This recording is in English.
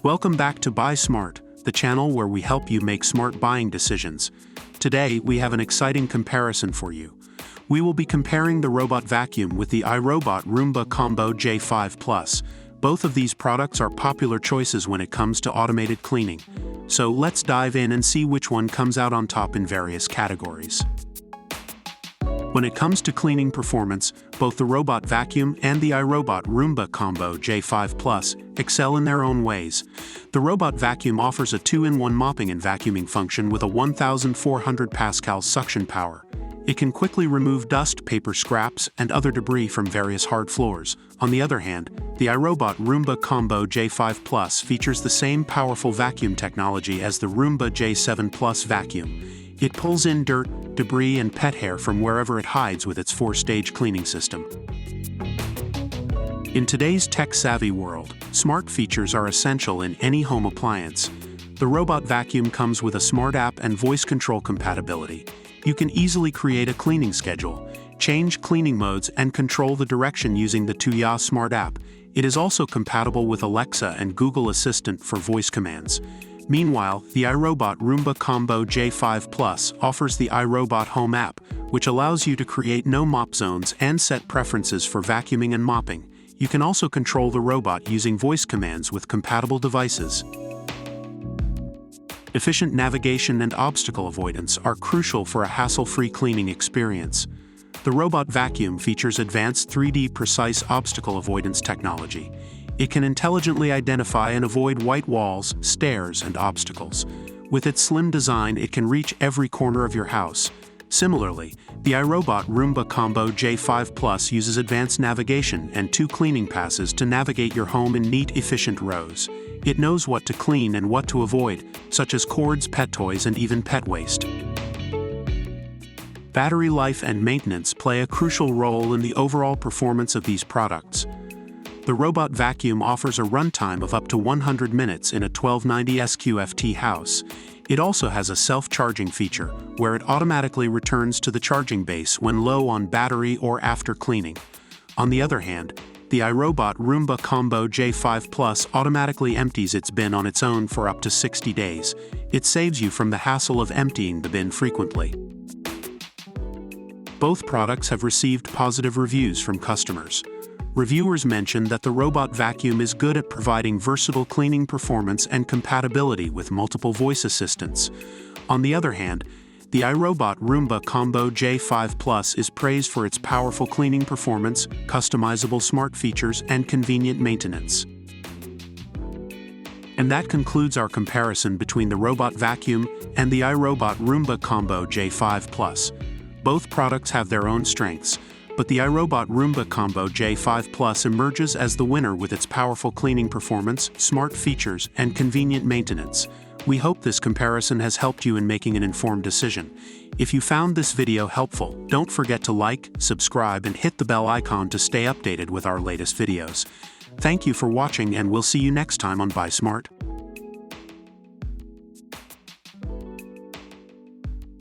Welcome back to Buy Smart, the channel where we help you make smart buying decisions. Today, we have an exciting comparison for you. We will be comparing the robot vacuum with the iRobot Roomba Combo J5 Plus. Both of these products are popular choices when it comes to automated cleaning. So let's dive in and see which one comes out on top in various categories. When it comes to cleaning performance, both the robot vacuum and the iRobot Roomba Combo J5 Plus excel in their own ways. The robot vacuum offers a 2-in-1 mopping and vacuuming function with a 1,400 pascal suction power. It can quickly remove dust, paper scraps, and other debris from various hard floors. On the other hand, the iRobot Roomba Combo J5 Plus features the same powerful vacuum technology as the Roomba J7 Plus vacuum. It pulls in dirt, debris, and pet hair from wherever it hides with its 4-stage cleaning system. In today's tech-savvy world, smart features are essential in any home appliance. The robot vacuum comes with a smart app and voice control compatibility. You can easily create a cleaning schedule, change cleaning modes, and control the direction using the Tuya Smart App. It is also compatible with Alexa and Google Assistant for voice commands. Meanwhile, the iRobot Roomba Combo J5 Plus offers the iRobot Home app, which allows you to create no-mop zones and set preferences for vacuuming and mopping. You can also control the robot using voice commands with compatible devices. Efficient navigation and obstacle avoidance are crucial for a hassle-free cleaning experience. The robot vacuum features advanced 3D precise obstacle avoidance technology. It can intelligently identify and avoid white walls, stairs, and obstacles. With its slim design, it can reach every corner of your house. Similarly, the iRobot Roomba Combo J5 Plus uses advanced navigation and 2 cleaning passes to navigate your home in neat, efficient rows. It knows what to clean and what to avoid, such as cords, pet toys, and even pet waste. Battery life and maintenance play a crucial role in the overall performance of these products. The robot vacuum offers a runtime of up to 100 minutes in a 1290 SQFT house. It also has a self-charging feature, where it automatically returns to the charging base when low on battery or after cleaning. On the other hand, the iRobot Roomba Combo J5 Plus automatically empties its bin on its own for up to 60 days. It saves you from the hassle of emptying the bin frequently. Both products have received positive reviews from customers. Reviewers mention that the robot vacuum is good at providing versatile cleaning performance and compatibility with multiple voice assistants. On the other hand, the iRobot Roomba Combo J5 Plus is praised for its powerful cleaning performance, customizable smart features, and convenient maintenance. And that concludes our comparison between the robot vacuum and the iRobot Roomba Combo J5 Plus. Both products have their own strengths, but the iRobot Roomba Combo J5 Plus emerges as the winner with its powerful cleaning performance, smart features, and convenient maintenance. We hope this comparison has helped you in making an informed decision. If you found this video helpful, don't forget to like, subscribe, and hit the bell icon to stay updated with our latest videos. Thank you for watching, and we'll see you next time on Buy Smart.